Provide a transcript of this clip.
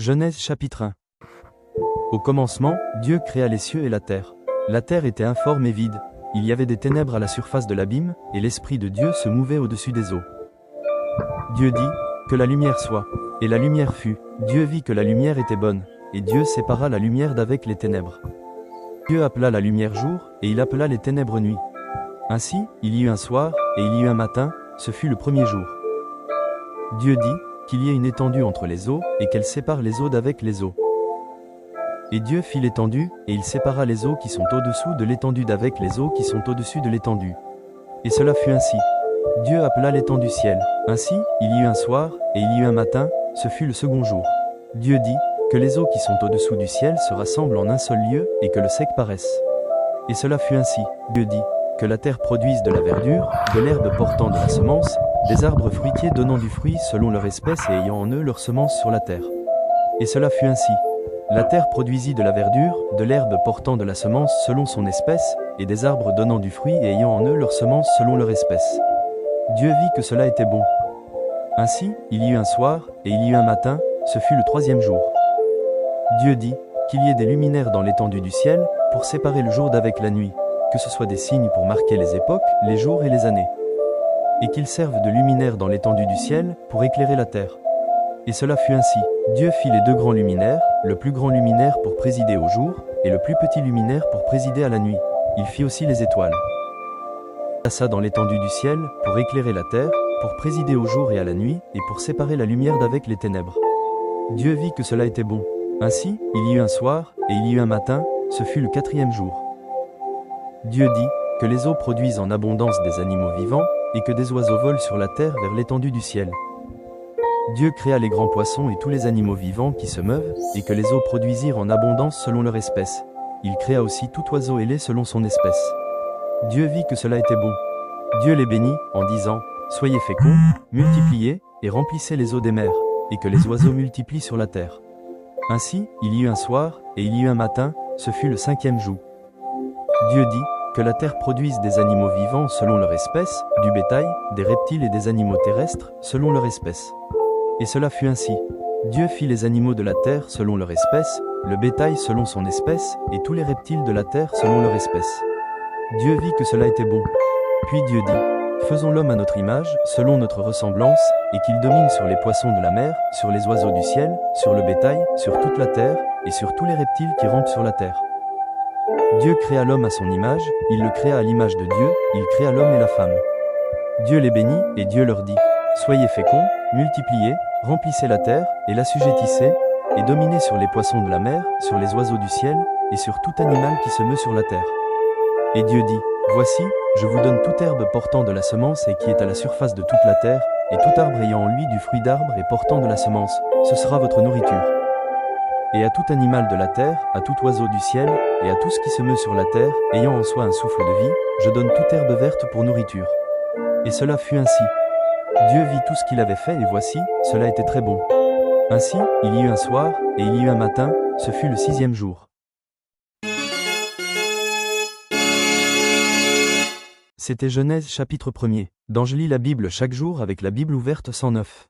Genèse chapitre 1. Au commencement, Dieu créa les cieux et la terre. La terre était informe et vide. Il y avait des ténèbres à la surface de l'abîme, et l'Esprit de Dieu se mouvait au-dessus des eaux. Dieu dit, que la lumière soit. Et la lumière fut. Dieu vit que la lumière était bonne, et Dieu sépara la lumière d'avec les ténèbres. Dieu appela la lumière jour, et il appela les ténèbres nuit. Ainsi, il y eut un soir, et il y eut un matin, ce fut le premier jour. Dieu dit, qu'il y ait une étendue entre les eaux, et qu'elle sépare les eaux d'avec les eaux. Et Dieu fit l'étendue, et il sépara les eaux qui sont au-dessous de l'étendue d'avec les eaux qui sont au-dessus de l'étendue. Et cela fut ainsi. Dieu appela l'étendue ciel. Ainsi, il y eut un soir, et il y eut un matin, ce fut le second jour. Dieu dit, que les eaux qui sont au-dessous du ciel se rassemblent en un seul lieu, et que le sec paraisse. Et cela fut ainsi. Dieu dit, que la terre produise de la verdure, de l'herbe portant de la semence, des arbres fruitiers donnant du fruit selon leur espèce et ayant en eux leur semence sur la terre. Et cela fut ainsi. La terre produisit de la verdure, de l'herbe portant de la semence selon son espèce, et des arbres donnant du fruit et ayant en eux leur semence selon leur espèce. Dieu vit que cela était bon. Ainsi, il y eut un soir, et il y eut un matin, ce fut le troisième jour. Dieu dit, qu'il y ait des luminaires dans l'étendue du ciel, pour séparer le jour d'avec la nuit, que ce soit des signes pour marquer les époques, les jours et les années. Et qu'ils servent de luminaires dans l'étendue du ciel, pour éclairer la terre. Et cela fut ainsi. Dieu fit les deux grands luminaires, le plus grand luminaire pour présider au jour, et le plus petit luminaire pour présider à la nuit. Il fit aussi les étoiles. Il plaça dans l'étendue du ciel, pour éclairer la terre, pour présider au jour et à la nuit, et pour séparer la lumière d'avec les ténèbres. Dieu vit que cela était bon. Ainsi, il y eut un soir, et il y eut un matin, ce fut le quatrième jour. Dieu dit, que les eaux produisent en abondance des animaux vivants, et que des oiseaux volent sur la terre vers l'étendue du ciel. Dieu créa les grands poissons et tous les animaux vivants qui se meuvent, et que les eaux produisirent en abondance selon leur espèce. Il créa aussi tout oiseau ailé selon son espèce. Dieu vit que cela était bon. Dieu les bénit, en disant, soyez féconds, multipliez, et remplissez les eaux des mers, et que les oiseaux multiplient sur la terre. Ainsi, il y eut un soir, et il y eut un matin, ce fut le cinquième jour. Dieu dit, que la terre produise des animaux vivants selon leur espèce, du bétail, des reptiles et des animaux terrestres, selon leur espèce. Et cela fut ainsi. Dieu fit les animaux de la terre selon leur espèce, le bétail selon son espèce, et tous les reptiles de la terre selon leur espèce. Dieu vit que cela était bon. Puis Dieu dit, faisons l'homme à notre image, selon notre ressemblance, et qu'il domine sur les poissons de la mer, sur les oiseaux du ciel, sur le bétail, sur toute la terre, et sur tous les reptiles qui rampent sur la terre. Dieu créa l'homme à son image, il le créa à l'image de Dieu, il créa l'homme et la femme. Dieu les bénit, et Dieu leur dit, soyez féconds, multipliez, remplissez la terre, et l'assujettissez, et dominez sur les poissons de la mer, sur les oiseaux du ciel, et sur tout animal qui se meut sur la terre. Et Dieu dit, voici, je vous donne toute herbe portant de la semence et qui est à la surface de toute la terre, et tout arbre ayant en lui du fruit d'arbre et portant de la semence, ce sera votre nourriture. Et à tout animal de la terre, à tout oiseau du ciel, et à tout ce qui se meut sur la terre, ayant en soi un souffle de vie, je donne toute herbe verte pour nourriture. Et cela fut ainsi. Dieu vit tout ce qu'il avait fait, et voici, cela était très bon. Ainsi, il y eut un soir, et il y eut un matin, ce fut le sixième jour. C'était Genèse chapitre 1er. Je lis la Bible chaque jour avec la Bible ouverte 109.